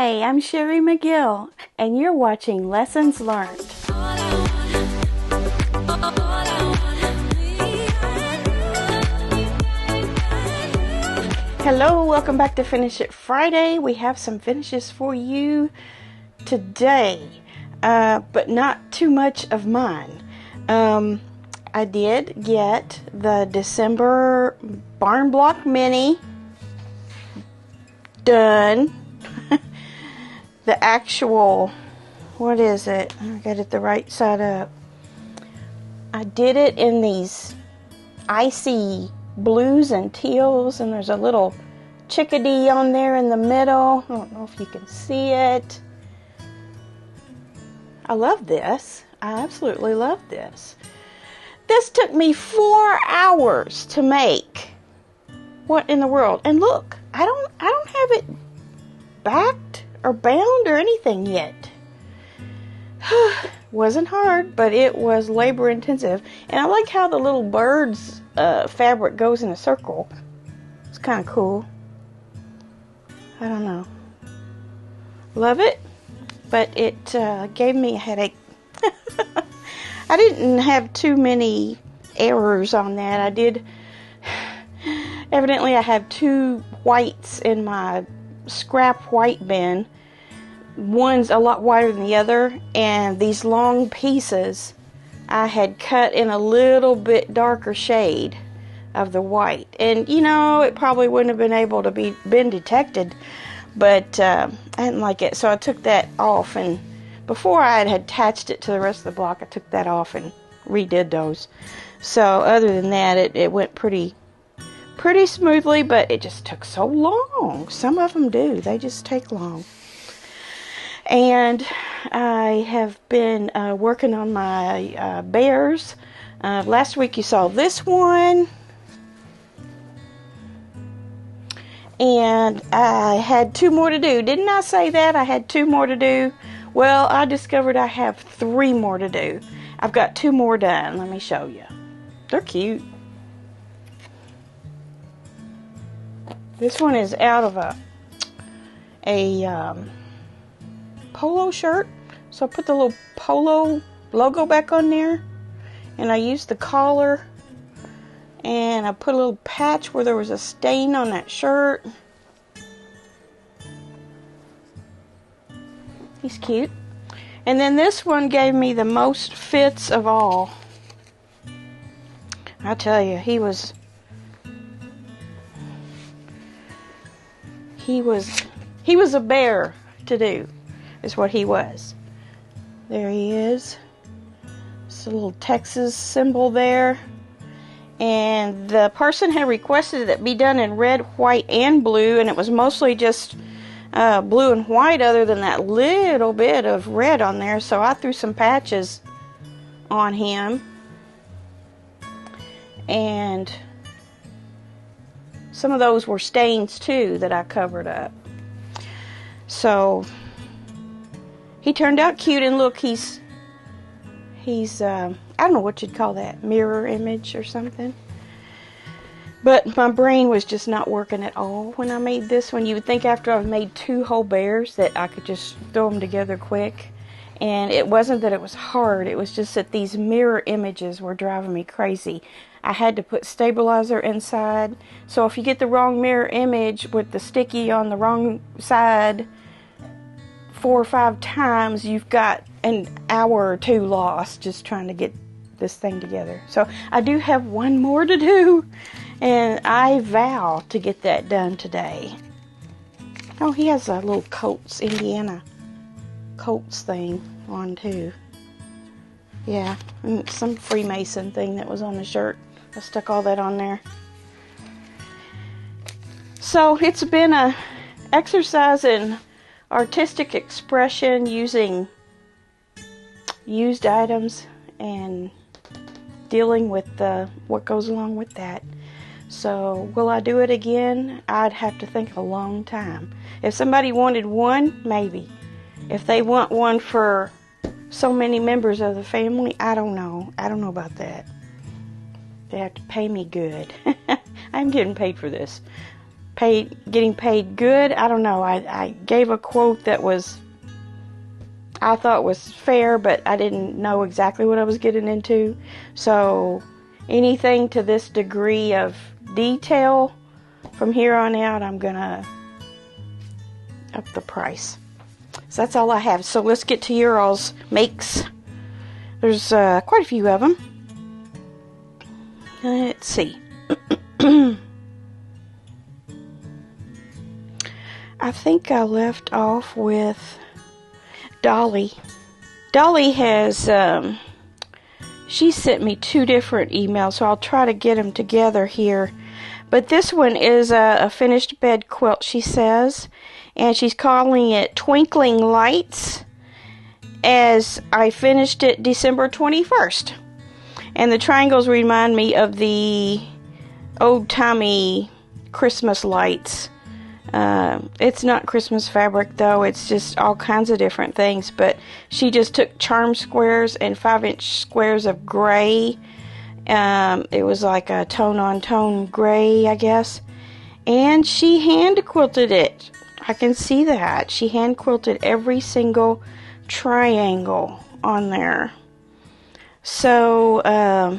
Hi, I'm Sherry McGill, and you're watching Lessons Learned. Hello, welcome back to Finish It Friday. We have some finishes for you today, but not too much of mine. I did get the December Barn Block Mini done. The actual, what is it? I got it the right side up. I did it in these icy blues and teals, and there's a little chickadee on there in the middle. I don't know if you can see it. I love this. I absolutely love this. This took me 4 hours to make. What in the world? And look, I don't have it backed or bound or anything yet. Wasn't hard, but it was labor intensive. And I like how the little bird's fabric goes in a circle. It's kind of cool. I don't know. Love it, but it gave me a headache. I didn't have too many errors on that. I did. Evidently, I have two whites in my scrap white bin. One's a lot wider than the other, and these long pieces I had cut in a little bit darker shade of the white. And, you know, it probably wouldn't have been able to been detected, but I didn't like it. So I took that off, and before I had attached it to the rest of the block, I took that off and redid those. So other than that, it went pretty smoothly, but it just took so long. Some of them do. They just take long. And I have been working on my bears. Last week you saw this one. And I had 2 more to do. Didn't I say that? I had 2 more to do. Well, I discovered I have 3 more to do. I've got 2 more done. Let me show you. They're cute. This one is out of a polo shirt. So I put the little polo logo back on there. And I used the collar. And I put a little patch where there was a stain on that shirt. He's cute. And then this one gave me the most fits of all. I tell you, he was a bear to do, is what he was. There he is. It's a little Texas symbol there. And the person had requested it be done in red, white, and blue, and it was mostly just blue and white other than that little bit of red on there. So I threw some patches on him. And some of those were stains too that I covered up. So he turned out cute, and look, he's I don't know what you'd call that, mirror image or something. But my brain was just not working at all when I made this one. You would think after I've made 2 whole bears that I could just throw them together quick. And it wasn't that it was hard. It was just that these mirror images were driving me crazy. I had to put stabilizer inside. So if you get the wrong mirror image with the sticky on the wrong side 4 or 5 times, you've got an hour or 2 lost just trying to get this thing together. So I do have 1 more to do, and I vow to get that done today. Oh, he has a little Colts, Indiana Colts thing on too. Yeah, and some Freemason thing that was on the shirt. I stuck all that on there. So it's been a exercise in artistic expression using used items and dealing with what goes along with that. So will I do it again? I'd have to think a long time. If somebody wanted one, maybe. If they want one for so many members of the family, I don't know. I don't know about that. They have to pay me good. I'm getting paid for this. getting paid good. I don't know. I gave a quote that I thought was fair, but I didn't know exactly what I was getting into. So anything to this degree of detail from here on out, I'm gonna up the price. So that's all I have. So let's get to your all's makes. There's quite a few of them. Let's see. I think I left off with Dolly. Dolly has, she sent me 2 different emails, so I'll try to get them together here. But this one is a finished bed quilt, she says, and she's calling it Twinkling Lights, as I finished it December 21st. And the triangles remind me of the old-timey Christmas lights. It's not Christmas fabric, though. It's just all kinds of different things. But she just took charm squares and 5-inch squares of gray. It was like a tone-on-tone gray, I guess. And she hand-quilted it. I can see that. She hand-quilted every single triangle on there. So, I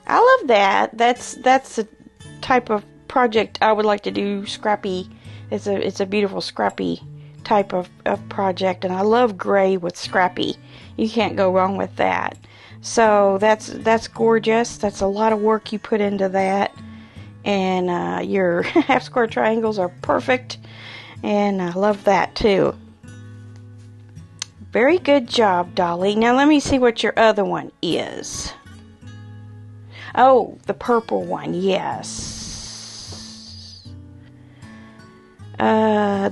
love that. That's the type of project I would like to do. Scrappy. It's a beautiful scrappy type of project, and I love gray with scrappy. You can't go wrong with that. So that's gorgeous. That's a lot of work you put into that, and your half square triangles are perfect, and I love that too. Very good job, Dolly. Now let me see what your other one is. Oh, the purple one, yes.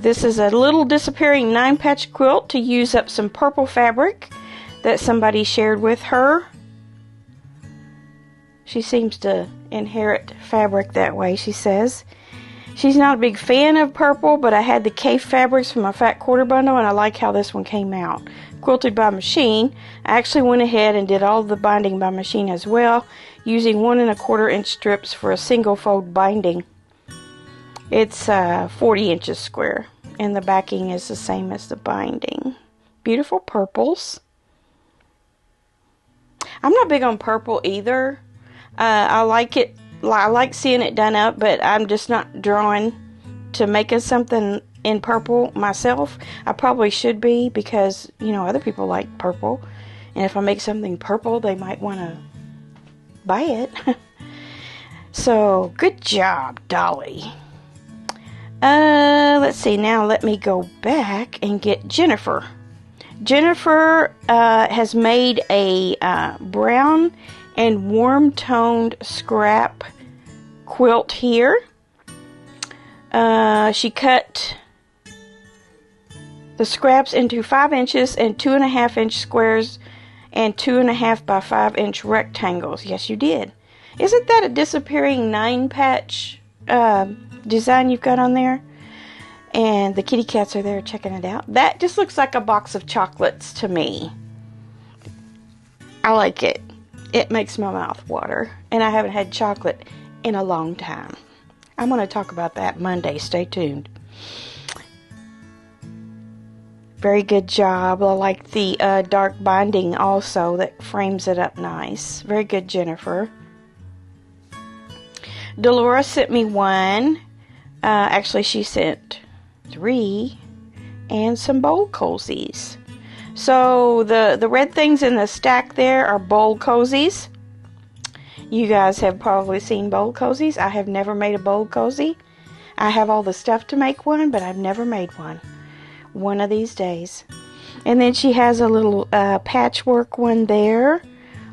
This is a little disappearing 9-patch quilt to use up some purple fabric that somebody shared with her. She seems to inherit fabric that way, she says. She's not a big fan of purple, but I had the K fabrics from my fat quarter bundle, and I like how this one came out. Quilted by machine. I actually went ahead and did all the binding by machine as well, using 1 1/4 inch strips for a single fold binding. It's 40 inches square, and the backing is the same as the binding. Beautiful purples. I'm not big on purple either. I like it. I like seeing it done up, but I'm just not drawn to making something in purple myself. I probably should be, because, you know, other people like purple. And if I make something purple, they might want to buy it. So, good job, Dolly. Let's see. Now let me go back and get Jennifer. Jennifer has made a brown and warm-toned scrap quilt here. She cut the scraps into 5 inches and 2.5 inch squares and 2.5 by 5 inch rectangles. Yes, you did. Isn't that a disappearing 9-patch design you've got on there? And the kitty cats are there checking it out. That just looks like a box of chocolates to me. I like it. It makes my mouth water. And I haven't had chocolate in a long time. I'm going to talk about that Monday. Stay tuned. Very good job. I like the dark binding also that frames it up nice. Very good, Jennifer. Dolores sent me one. Actually, she sent 3 and some bowl cozies. So the red things in the stack there are bowl cozies. You guys have probably seen bowl cozies. I have never made a bowl cozy. I have all the stuff to make one, but I've never made one. One of these days. And then she has a little patchwork one there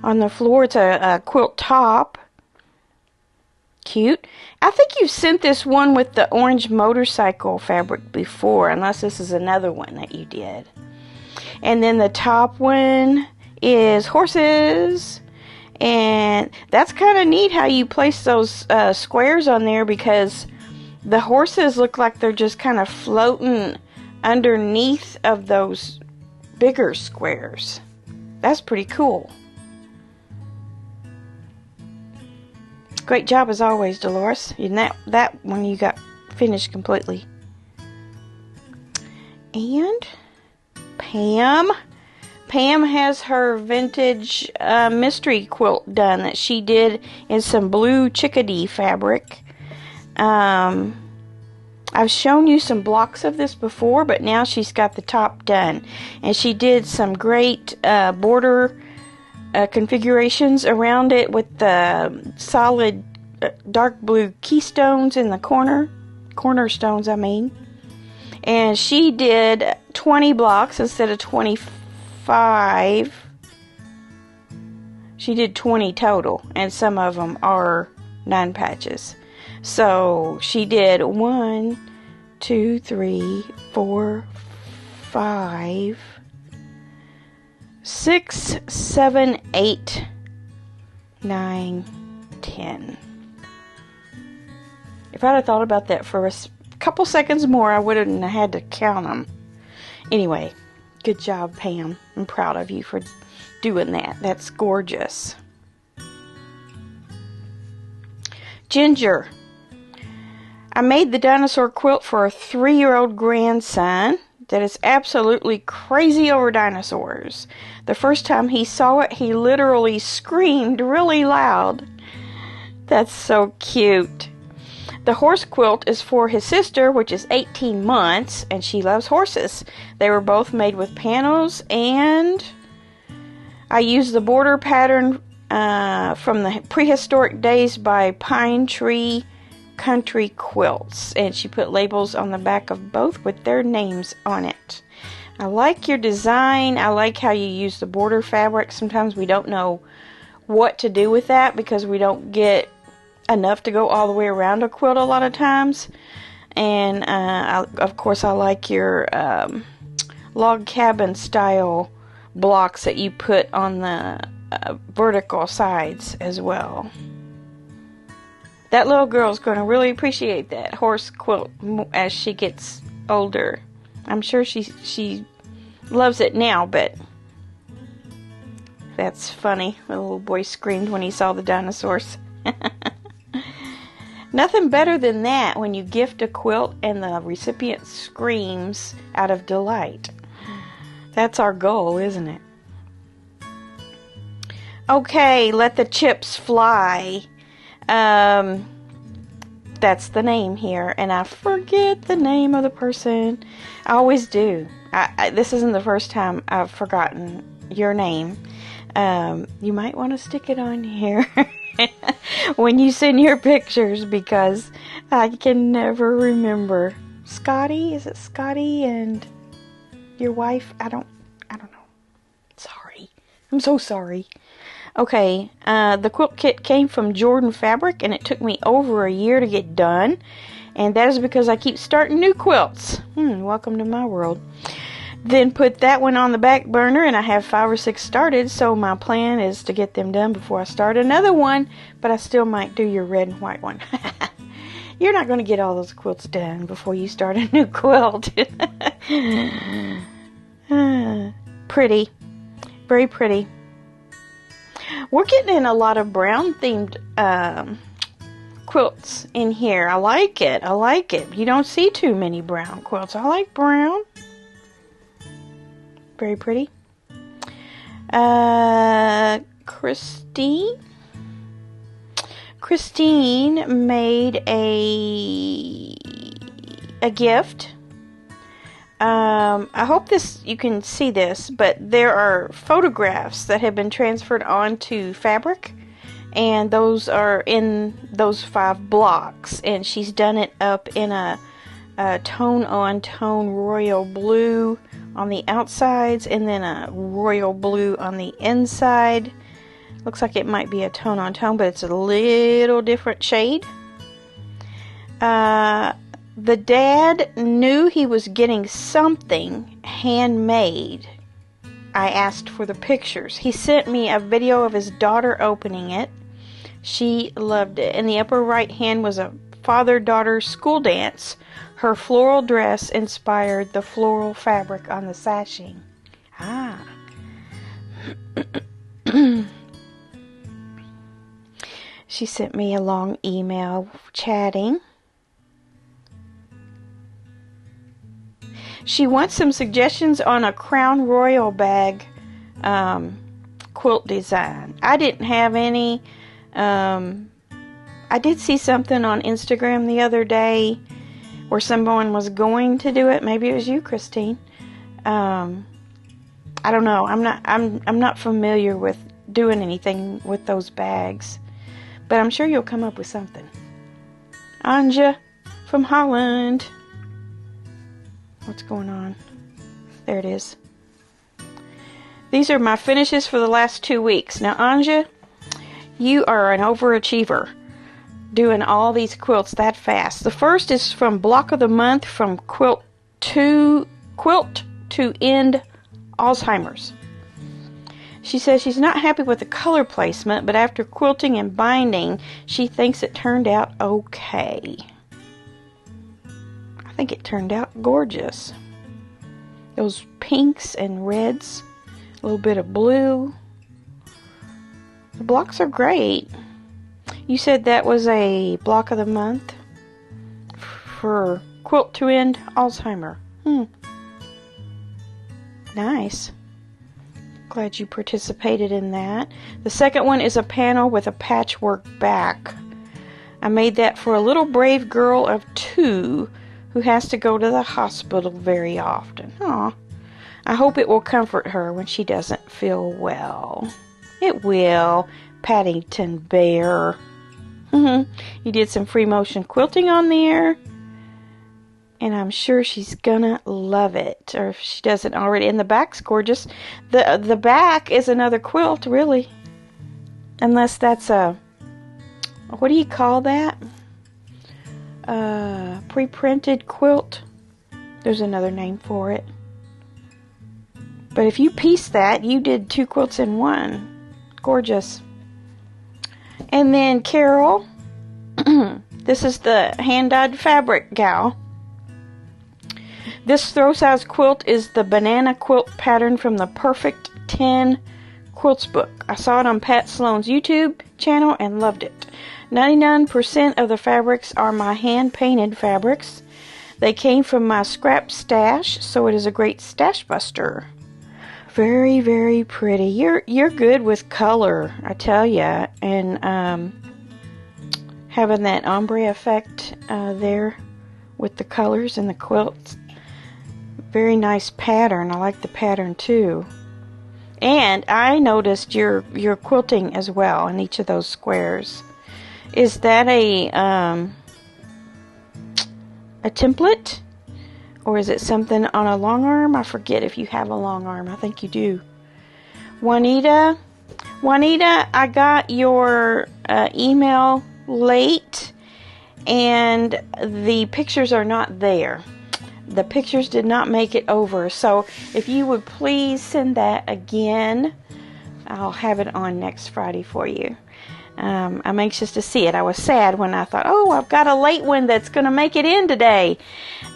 on the floor. It's a quilt top. Cute. I think you've sent this one with the orange motorcycle fabric before, unless this is another one that you did. And then the top one is horses. And that's kind of neat how you place those squares on there, because the horses look like they're just kind of floating underneath of those bigger squares. That's pretty cool. Great job as always, Dolores. And that one you got finished completely. And Pam has her vintage mystery quilt done that she did in some blue chickadee fabric. I've shown you some blocks of this before, but now she's got the top done. And she did some great border configurations around it with the solid dark blue keystones in the cornerstones, I mean. And she did 20 blocks instead of 25. She did 20 total, and some of them are 9 patches. So she did 1, 2, 3, 4, 5, 6, 7, 8, 9, 10. If I'd have thought about that for a couple seconds more, I wouldn't have had to count them. Anyway, good job, Pam. I'm proud of you for doing that. That's gorgeous. Ginger. I made the dinosaur quilt for a 3-year-old grandson that is absolutely crazy over dinosaurs. The first time he saw it, he literally screamed really loud. That's so cute. The horse quilt is for his sister, which is 18 months, and she loves horses. They were both made with panels, and I used the border pattern from the prehistoric days by Pine Tree Country Quilts, and she put labels on the back of both with their names on it. I like your design. I like how you use the border fabric. Sometimes we don't know what to do with that because we don't get enough to go all the way around a quilt a lot of times. And of course I like your log cabin style blocks that you put on the vertical sides as well. That little girl's going to really appreciate that horse quilt as she gets older. I'm sure she loves it now, but that's funny. The little boy screamed when he saw the dinosaurs. Nothing better than that when you gift a quilt and the recipient screams out of delight. That's our goal, isn't it? Okay, let the chips fly. That's the name here, and I forget the name of the person. I always do. This isn't the first time I've forgotten your name. You might want to stick it on here when you send your pictures, because I can never remember. Scotty? Is it Scotty and your wife? I don't know. Sorry. I'm so sorry. Okay, the quilt kit came from Jordan Fabric, and it took me over a year to get done, and that is because I keep starting new quilts. Welcome to my world. Then put that one on the back burner, and I have 5 or 6 started, so my plan is to get them done before I start another one, but I still might do your red and white one. You're not going to get all those quilts done before you start a new quilt. Pretty. Very pretty. We're getting in a lot of brown themed quilts in here. I like it. You don't see too many brown quilts. I like brown. Very pretty. Christine made a gift. I hope you can see this, but there are photographs that have been transferred onto fabric, and those are in those 5 blocks, and she's done it up in a tone-on-tone royal blue on the outsides, and then a royal blue on the inside. Looks like it might be a tone-on-tone, but it's a little different shade. The dad knew he was getting something handmade. I asked for the pictures. He sent me a video of his daughter opening it. She loved it. In the upper right hand was a father-daughter school dance. Her floral dress inspired the floral fabric on the sashing. She sent me a long email chatting. She wants some suggestions on a Crown Royal bag quilt design. I didn't have any. I did see something on Instagram the other day where someone was going to do it. Maybe it was you, Christine. I don't know. I'm not familiar with doing anything with those bags, but I'm sure you'll come up with something. Anja from Holland. What's going on? There it is. These are my finishes for the last 2 weeks. Now, Anja, you are an overachiever, doing all these quilts that fast. The first is from Block of the Month from Quilt to End Alzheimer's. She says she's not happy with the color placement, but after quilting and binding, she thinks it turned out okay. I think it turned out gorgeous. Those pinks and reds, a little bit of blue. The blocks are great. You said that was a Block of the Month for Quilt to End Alzheimer. Nice. Glad you participated in that. The second one is a panel with a patchwork back. I made that for a little brave girl of 2 who has to go to the hospital very often. Aw. I hope it will comfort her when she doesn't feel well. It will, Paddington Bear. You did some free motion quilting on there, and I'm sure she's gonna love it, or if she doesn't already. And the back's gorgeous. The back is another quilt, really, unless that's a, what do you call that? Pre-printed quilt. There's another name for it. But if you piece that, you did 2 quilts in one. Gorgeous. And then Carol, this is the hand-dyed fabric gal. This throw size quilt is the banana quilt pattern from the Perfect 10 Quilts book. I saw it on Pat Sloan's YouTube channel and loved it. 99% of the fabrics are my hand-painted fabrics. They came from my scrap stash, so it is a great stash buster. Very, very pretty. You're good with color, I tell ya, and having that ombre effect there with the colors and the quilts. Very nice pattern. I like the pattern too. And I noticed your quilting as well in each of those squares. Is that a template? Or is it something on a long arm? I forget if you have a long arm. I think you do. Juanita, I got your email late, and the pictures are not there. The pictures did not make it over. So if you would please send that again, I'll have it on next Friday for you. I'm anxious to see it. I was sad when I thought, oh, I've got a late one that's going to make it in today.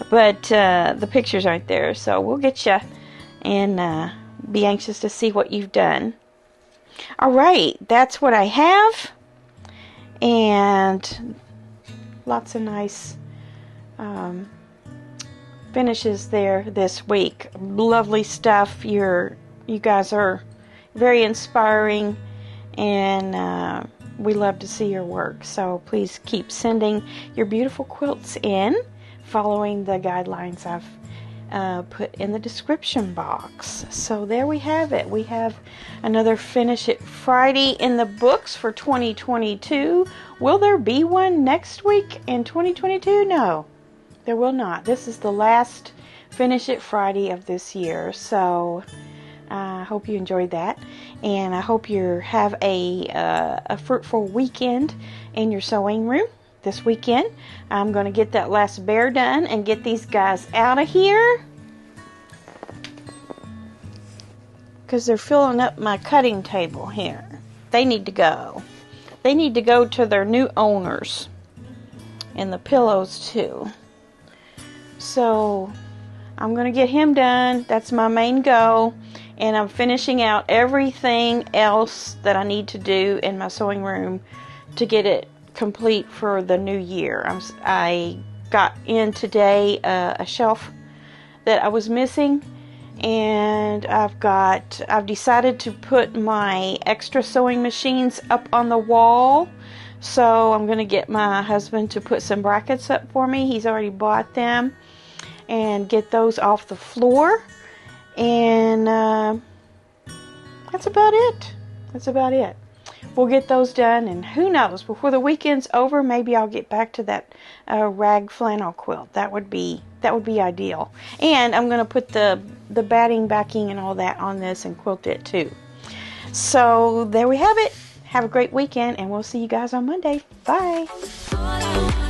But the pictures aren't there. So we'll get you and be anxious to see what you've done. All right. That's what I have. And lots of nice finishes there this week. Lovely stuff. You guys are very inspiring. And we love to see your work, so please keep sending your beautiful quilts in, following the guidelines I've put in the description box. So there we have it. We have another Finish It Friday in the books for 2022. Will there be one next week in 2022? No, there will not. This is the last Finish It Friday of this year, so I hope you enjoyed that, and I hope you have a fruitful weekend in your sewing room this weekend. I'm going to get that last bear done and get these guys out of here because they're filling up my cutting table here. They need to go. They need to go to their new owners, and the pillows too. So I'm going to get him done. That's my main goal. And I'm finishing out everything else that I need to do in my sewing room to get it complete for the new year. I got in today a shelf that I was missing. And I've decided to put my extra sewing machines up on the wall. So I'm going to get my husband to put some brackets up for me. He's already bought them. And get those off the floor. And that's about it. That's about it. We'll get those done, and who knows, before the weekend's over, maybe I'll get back to that rag flannel quilt. That would be ideal. And I'm going to put the batting backing and all that on this and quilt it too. So there we have it. Have a great weekend, and we'll see you guys on Monday. Bye.